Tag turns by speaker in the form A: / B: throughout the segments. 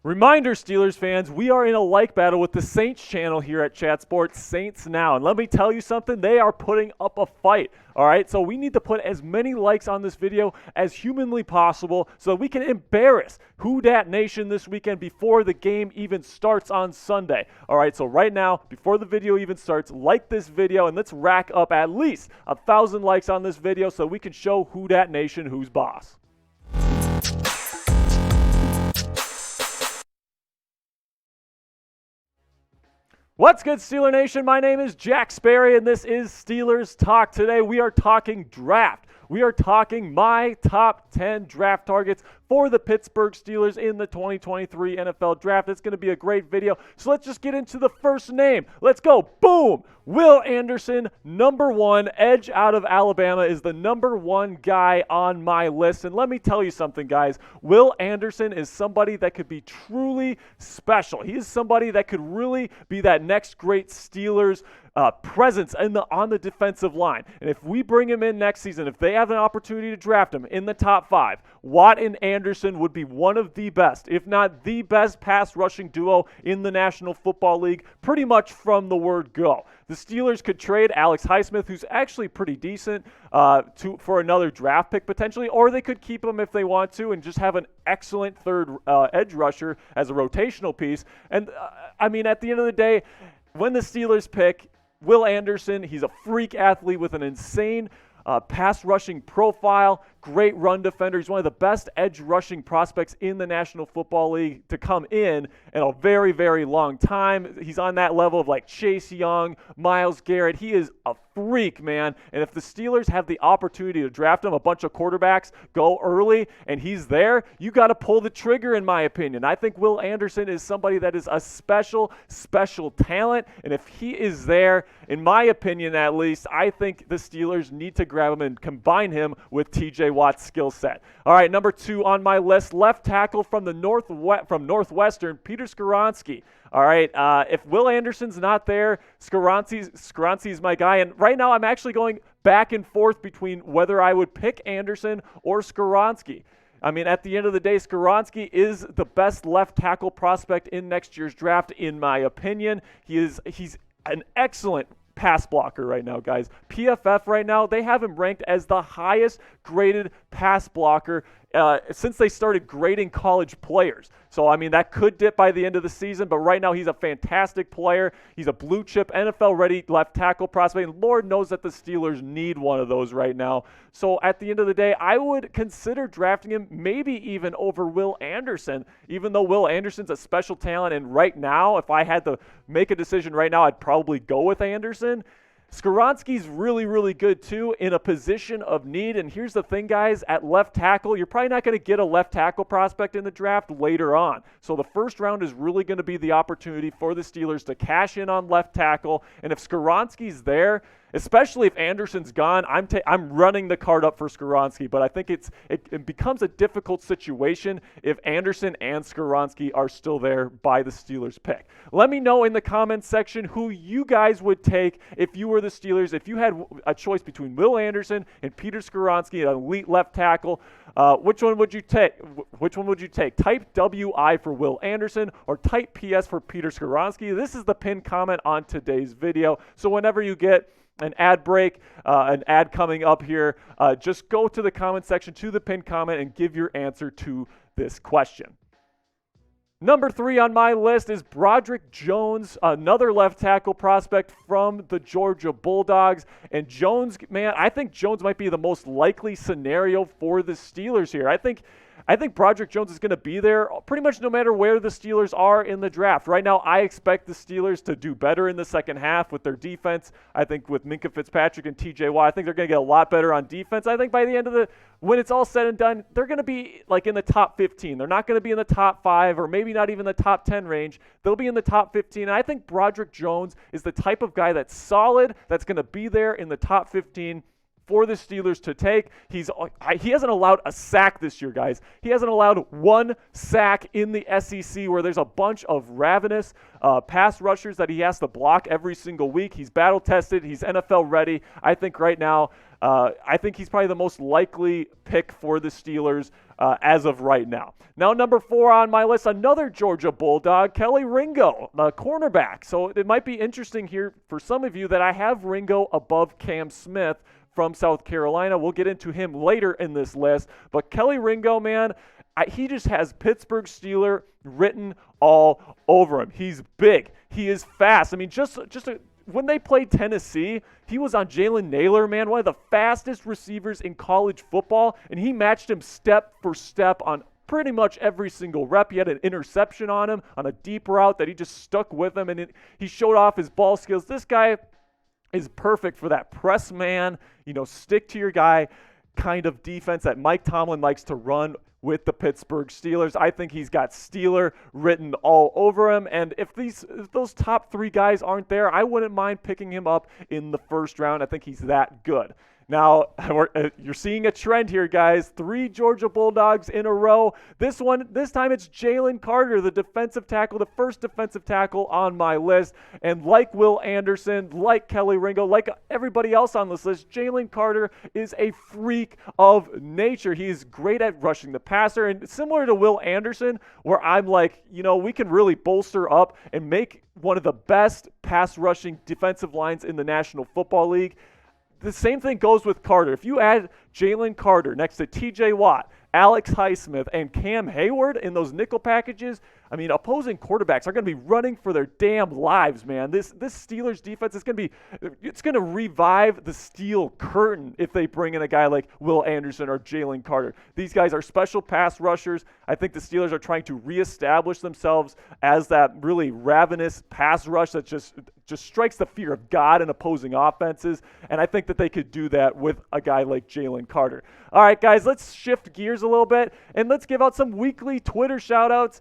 A: Reminder, Steelers fans, we are in a like battle with the Saints channel here at Chat Sports, Saints Now. And let me tell you something, they are putting up a fight. All right, so we need to put as many likes on this video as humanly possible so we can embarrass Who Dat Nation this weekend before the game even starts on Sunday. All right, so right now, before the video even starts, like this video and let's rack up at least 1,000 likes on this video so we can show Who Dat Nation who's boss. What's good, Steeler Nation? My name is Jack Sperry, and this is Steelers Talk. Today, we are talking draft. We are talking my top 10 draft targets for the Pittsburgh Steelers in the 2023 NFL Draft. It's going to be a great video, so let's just get into the first name. Let's go. Boom! Will Anderson, number one, edge out of Alabama, is the number one guy on my list. And let me tell you something, guys. Will Anderson is somebody that could be truly special. He is somebody that could really be that next great Steelers presence on the defensive line. And if we bring him in next season, if they have an opportunity to draft him in the top 5, Watt and Anderson would be one of the best, if not the best pass rushing duo in the National Football League, pretty much from the word go. The Steelers could trade Alex Highsmith, who's actually pretty decent, for another draft pick potentially, or they could keep him if they want to and just have an excellent third edge rusher as a rotational piece. And I mean, at the end of the day, when the Steelers pick Will Anderson, he's a freak athlete with an insane pass rushing profile, great run defender. He's one of the best edge rushing prospects in the National Football League to come in a very, very long time. He's on that level of like Chase Young, Myles Garrett. He is a freak, man. And if the Steelers have the opportunity to draft him, a bunch of quarterbacks go early and he's there, you got to pull the trigger, in my opinion. I think Will Anderson is somebody that is a special, special talent. And if he is there, in my opinion at least, I think the Steelers need to grab him and combine him with TJ Watt's skill set. All right, number 2 on my list, left tackle from the Northwestern, Peter Skoronski. All right, if Will Anderson's not there, Skoronski's my guy. And right now I'm actually going back and forth between whether I would pick Anderson or Skoronski. I mean, at the end of the day, Skoronski is the best left tackle prospect in next year's draft, in my opinion. He's an excellent pass blocker right now, guys. PFF right now, they have him ranked as the highest graded pass blocker since they started grading college players. So, I mean, that could dip by the end of the season, but right now he's a fantastic player. He's a blue-chip, NFL-ready left tackle prospect, and Lord knows that the Steelers need one of those right now. So, at the end of the day, I would consider drafting him maybe even over Will Anderson, even though Will Anderson's a special talent, and right now, if I had to make a decision right now, I'd probably go with Anderson. Skoronski's really, really good, too, in a position of need. And here's the thing, guys. At left tackle, you're probably not going to get a left tackle prospect in the draft later on. So the first round is really going to be the opportunity for the Steelers to cash in on left tackle. And if Skoronski's there, especially if Anderson's gone, I'm running the card up for Skoronski, but I think it becomes a difficult situation if Anderson and Skoronski are still there by the Steelers pick. Let me know in the comments section who you guys would take if you were the Steelers. If you had a choice between Will Anderson and Peter Skoronski, an elite left tackle, which one would you take? Which one would you take? Type WI for Will Anderson or type PS for Peter Skoronski. This is the pinned comment on today's video. So whenever you get an ad break, an ad coming up here, just go to the comment section, to the pinned comment, and give your answer to this question. Number 3 on my list is Broderick Jones, another left tackle prospect from the Georgia Bulldogs. And Jones, man, I think Jones might be the most likely scenario for the Steelers here. I think Broderick Jones is going to be there pretty much no matter where the Steelers are in the draft. Right now, I expect the Steelers to do better in the second half with their defense. I think with Minkah Fitzpatrick and TJ Watt, I think they're going to get a lot better on defense. I think by the end of when it's all said and done, they're going to be like in the top 15. They're not going to be in the top 5 or maybe not even the top 10 range. They'll be in the top 15. And I think Broderick Jones is the type of guy that's solid, that's going to be there in the top 15 for the Steelers to take. He hasn't allowed a sack this year, guys. He hasn't allowed one sack in the SEC, where there's a bunch of ravenous pass rushers that he has to block every single week. He's battle-tested. He's NFL ready. I think right now, I think he's probably the most likely pick for the Steelers as of right now. Now, number 4 on my list, another Georgia Bulldog, Kelee Ringo, the cornerback. So it might be interesting here for some of you that I have Ringo above Cam Smith from South Carolina. We'll get into him later in this list. But Kelee Ringo, man, he just has Pittsburgh Steeler written all over him. He's big. He is fast. I mean, when they played Tennessee, he was on Jalen Nailor, man, one of the fastest receivers in college football, and he matched him step for step on pretty much every single rep. He had an interception on him on a deep route that he just stuck with him, and he showed off his ball skills. This guy is perfect for that press man, stick to your guy kind of defense that Mike Tomlin likes to run with the Pittsburgh Steelers. I think he's got Steeler written all over him, and if those top 3 guys aren't there, I wouldn't mind picking him up in the first round. I think he's that good. Now, you're seeing a trend here, guys. 3 Georgia Bulldogs in a row. This time it's Jalen Carter, the defensive tackle, the first defensive tackle on my list. And like Will Anderson, like Kelee Ringo, like everybody else on this list, Jalen Carter is a freak of nature. He's great at rushing the passer. And similar to Will Anderson, where I'm like, we can really bolster up and make one of the best pass rushing defensive lines in the National Football League. The same thing goes with Carter. If you add Jalen Carter next to TJ Watt, Alex Highsmith, and Cam Hayward in those nickel packages, I mean, opposing quarterbacks are going to be running for their damn lives, man. This Steelers defense is going to revive the steel curtain if they bring in a guy like Will Anderson or Jalen Carter. These guys are special pass rushers. I think the Steelers are trying to reestablish themselves as that really ravenous pass rush that just strikes the fear of God in opposing offenses, and I think that they could do that with a guy like Jalen Carter. All right, guys, let's shift gears a little bit, and let's give out some weekly Twitter shout-outs.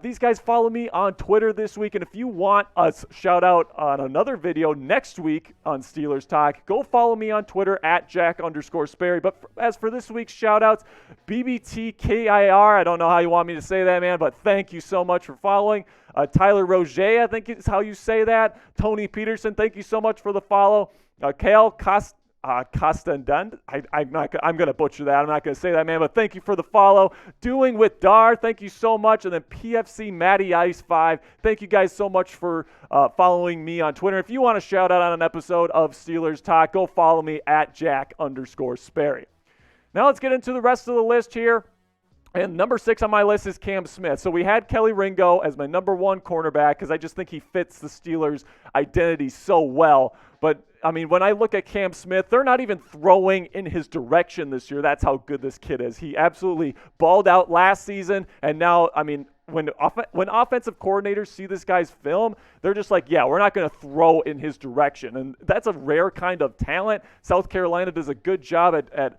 A: These guys follow me on Twitter this week, and if you want a shout-out on another video next week on Steelers Talk, go follow me on Twitter at Jack_Sperry. But as for this week's shout-outs, BBTKIR, I don't know how you want me to say that, man, but thank you so much for following. Tyler Roger, I think is how you say that. Tony Peterson, thank you so much for the follow. Kale Costendand, I'm going to butcher that. I'm not going to say that, man, but thank you for the follow. Doing with Dar, thank you so much. And then PFC Matty Ice 5, thank you guys so much for following me on Twitter. If you want a shout out on an episode of Steelers Talk, go follow me at Jack_Sperry. Now let's get into the rest of the list here. And number 6 on my list is Cam Smith. So we had Kelee Ringo as my number 1 cornerback because I just think he fits the Steelers' identity so well. But, I mean, when I look at Cam Smith, they're not even throwing in his direction this year. That's how good this kid is. He absolutely balled out last season, and now, I mean, when offensive coordinators see this guy's film, they're just like, yeah, we're not going to throw in his direction. And that's a rare kind of talent. South Carolina does a good job at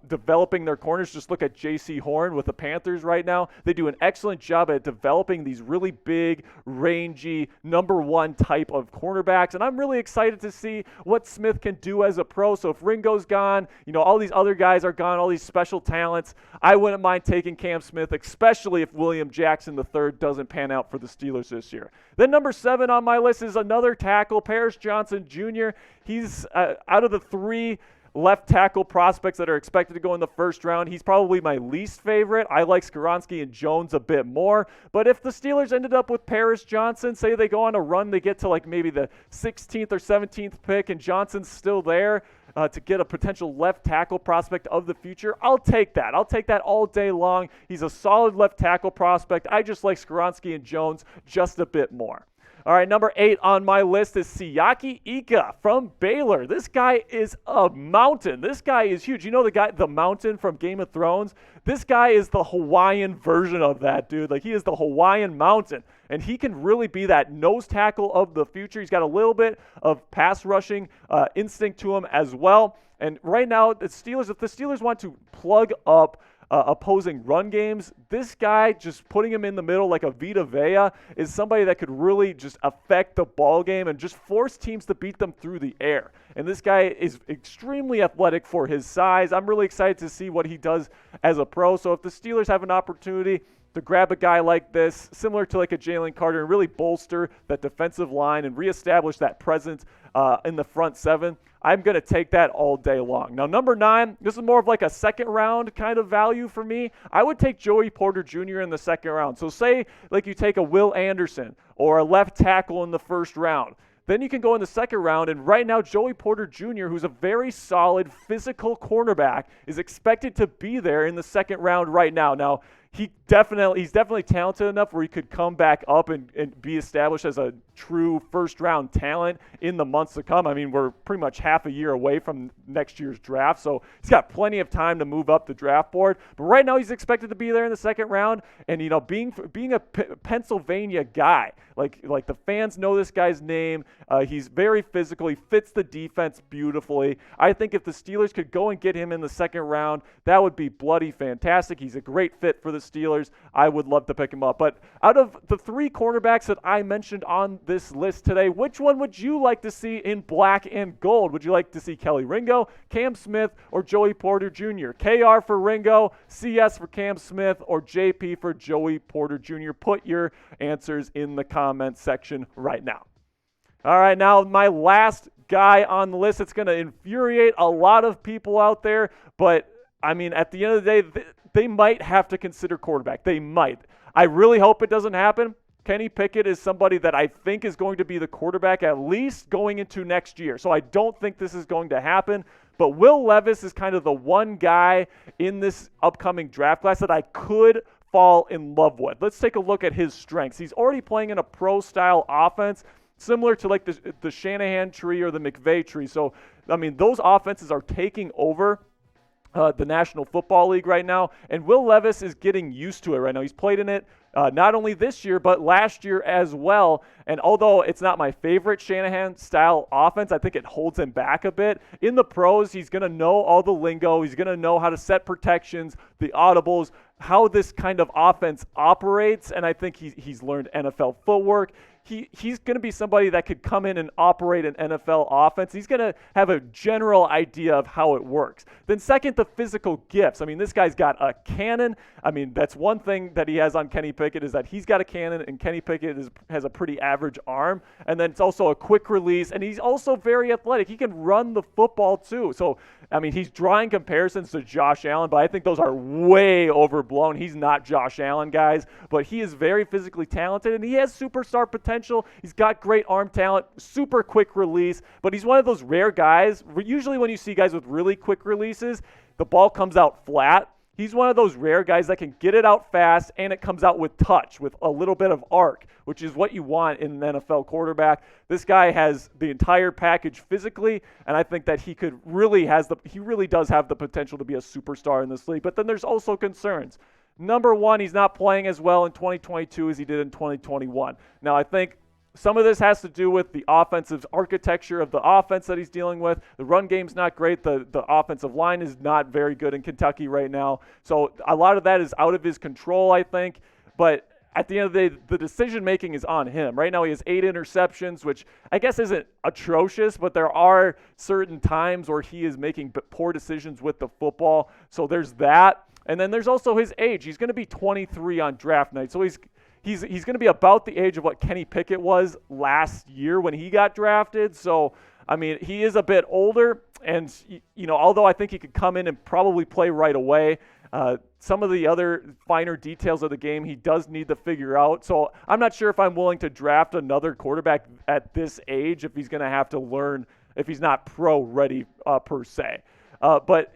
A: developing their corners. Just look at J.C. Horn with the Panthers right now. They do an excellent job at developing these really big, rangy, number 1 type of cornerbacks. And I'm really excited to see what Smith can do as a pro. So if Ringo's gone, all these other guys are gone, all these special talents, I wouldn't mind taking Cam Smith, especially if William Jackson III doesn't pan out for the Steelers this year. Then number 7 on my list is another tackle, Paris Johnson Jr. He's out of the 3 left tackle prospects that are expected to go in the first round, he's probably my least favorite. I like Skoronski and Jones a bit more. But if the Steelers ended up with Paris Johnson, say they go on a run, they get to like maybe the 16th or 17th pick and Johnson's still there to get a potential left tackle prospect of the future, I'll take that. I'll take that all day long. He's a solid left tackle prospect. I just like Skoronski and Jones just a bit more. All right, number 8 on my list is Siaki Ika from Baylor. This guy is a mountain. This guy is huge. You know the mountain from Game of Thrones? This guy is the Hawaiian version of that, dude. Like, he is the Hawaiian mountain, and he can really be that nose tackle of the future. He's got a little bit of pass rushing instinct to him as well. And right now, if the Steelers want to plug up opposing run games, this guy, just putting him in the middle like a Vita Vea, is somebody that could really just affect the ball game and just force teams to beat them through the air. And this guy is extremely athletic for his size. I'm really excited to see what he does as a pro. So if the Steelers have an opportunity to grab a guy like this, similar to like a Jalen Carter, and really bolster that defensive line and reestablish that presence in the front 7, I'm going to take that all day long. Now, number 9, this is more of like a second round kind of value for me. I would take Joey Porter Jr. in the second round. So say like you take a Will Anderson or a left tackle in the first round. Then you can go in the second round, and right now Joey Porter Jr., who's a very solid physical cornerback, is expected to be there in the second round right now. Now, he's definitely talented enough where he could come back up and be established as a true first-round talent in the months to come. I mean, we're pretty much half a year away from next year's draft, so he's got plenty of time to move up the draft board. But right now he's expected to be there in the second round, and being a Pennsylvania guy, like the fans know this guy's name. He's very physical. He fits the defense beautifully. I think if the Steelers could go and get him in the second round, that would be bloody fantastic. He's a great fit for the Steelers. I would love to pick him up. But out of the 3 cornerbacks that I mentioned on this list today, which one would you like to see in black and gold? Would you like to see Kelee Ringo, Cam Smith, or Joey Porter Jr.? KR for Ringo, CS for Cam Smith, or JP for Joey Porter Jr.? Put your answers in the comments section right now. All right, now my last guy on the list. It's going to infuriate a lot of people out there, but I mean, at the end of the day, they might have to consider quarterback. They might. I really hope it doesn't happen. Kenny Pickett is somebody that I think is going to be the quarterback at least going into next year. So I don't think this is going to happen. But Will Levis is kind of the one guy in this upcoming draft class that I could fall in love with. Let's take a look at his strengths. He's already playing in a pro-style offense, similar to like the Shanahan tree or the McVay tree. So, I mean, those offenses are taking over the National Football League right now, and Will Levis is getting used to it right now. He's played in it not only this year, but last year as well. And although it's not my favorite Shanahan-style offense, I think it holds him back a bit. In the pros, he's going to know all the lingo. He's going to know how to set protections, the audibles, how this kind of offense operates, and I think he's learned NFL footwork. He's going to be somebody that could come in and operate an NFL offense. He's going to have a general idea of how it works. Then second, the physical gifts. I mean, this guy's got a cannon. I mean, that's one thing that he has on Kenny Pickett is that he's got a cannon, and Kenny Pickett has a pretty average arm. And then it's also a quick release, and he's also very athletic. He can run the football too. So, I mean, he's drawing comparisons to Josh Allen, but I think those are way overblown. He's not Josh Allen, guys, but he is very physically talented, and he has superstar potential. He's got great arm talent, super quick release, but he's one of those rare guys. Usually when you see guys with really quick releases, the ball comes out flat. He's one of those rare guys that can get it out fast, and it comes out with touch, with a little bit of arc, which is what you want in an NFL quarterback. This guy has the entire package physically, and I think that he really does have the potential to be a superstar in this league. But then there's also concerns. Number one, he's not playing as well in 2022 as he did in 2021. Now, I think some of this has to do with the offensive architecture of the offense that he's dealing with. The run game's not great. The offensive line is not very good in Kentucky right now. So a lot of that is out of his control, I think. But at the end of the day, the decision-making is on him. Right now he has 8 interceptions, which I guess isn't atrocious, but there are certain times where he is making poor decisions with the football. So there's that. And then there's also his age. He's going to be 23 on draft night. So he's going to be about the age of what Kenny Pickett was last year when he got drafted. So, I mean, he is a bit older. And, although I think he could come in and probably play right away, some of the other finer details of the game he does need to figure out. So I'm not sure if I'm willing to draft another quarterback at this age if he's going to have to learn, if he's not pro-ready per se. But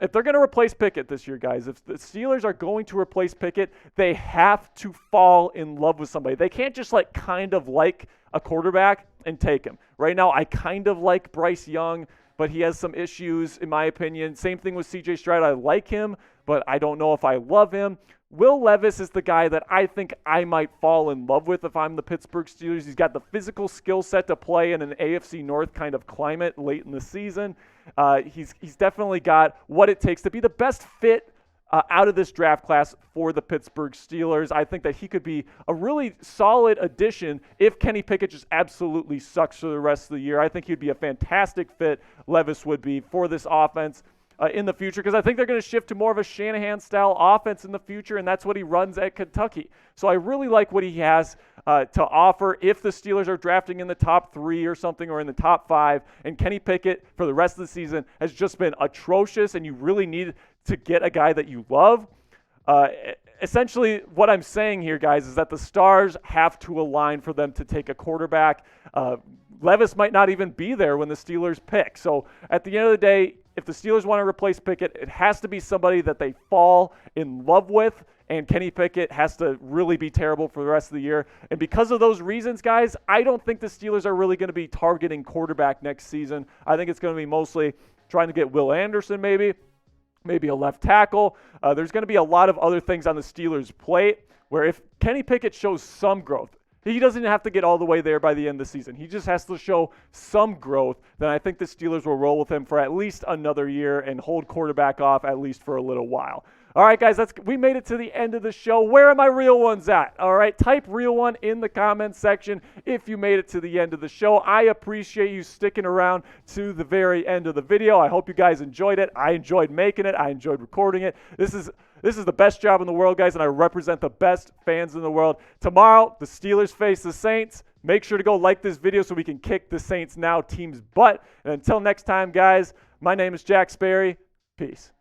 A: if they're going to replace Pickett this year, guys, if the Steelers are going to replace Pickett, they have to fall in love with somebody. They can't just kind of like a quarterback and take him. Right now, I kind of like Bryce Young, but he has some issues, in my opinion. Same thing with C.J. Stroud. I like him, but I don't know if I love him. Will Levis is the guy that I think I might fall in love with if I'm the Pittsburgh Steelers. He's got the physical skill set to play in an AFC North kind of climate late in the season. He's definitely got what it takes to be the best fit out of this draft class for the Pittsburgh Steelers. I think that he could be a really solid addition if Kenny Pickett just absolutely sucks for the rest of the year. I think he'd be a fantastic fit, Levis would be, for this offense in the future, because I think they're going to shift to more of a Shanahan-style offense in the future, and that's what he runs at Kentucky. So I really like what he has to offer if the Steelers are drafting in the top 3 or something, or in the top 5. And Kenny Pickett for the rest of the season has just been atrocious, and you really need to get a guy that you love. Essentially, what I'm saying here, guys, is that the stars have to align for them to take a quarterback. Levis might not even be there when the Steelers pick. So at the end of the day, if the Steelers want to replace Pickett, it has to be somebody that they fall in love with, and Kenny Pickett has to really be terrible for the rest of the year. And because of those reasons, guys, I don't think the Steelers are really going to be targeting quarterback next season. I think it's going to be mostly trying to get Will Anderson maybe a left tackle. There's going to be a lot of other things on the Steelers' plate where if Kenny Pickett shows some growth, he doesn't have to get all the way there by the end of the season. He just has to show some growth. Then I think the Steelers will roll with him for at least another year and hold quarterback off at least for a little while. All right, guys, we made it to the end of the show. Where are my real ones at? All right, type real one in the comments section if you made it to the end of the show. I appreciate you sticking around to the very end of the video. I hope you guys enjoyed it. I enjoyed making it. I enjoyed recording it. This is the best job in the world, guys, and I represent the best fans in the world. Tomorrow, the Steelers face the Saints. Make sure to go like this video so we can kick the Saints Now team's butt. And until next time, guys, my name is Jack Sperry. Peace.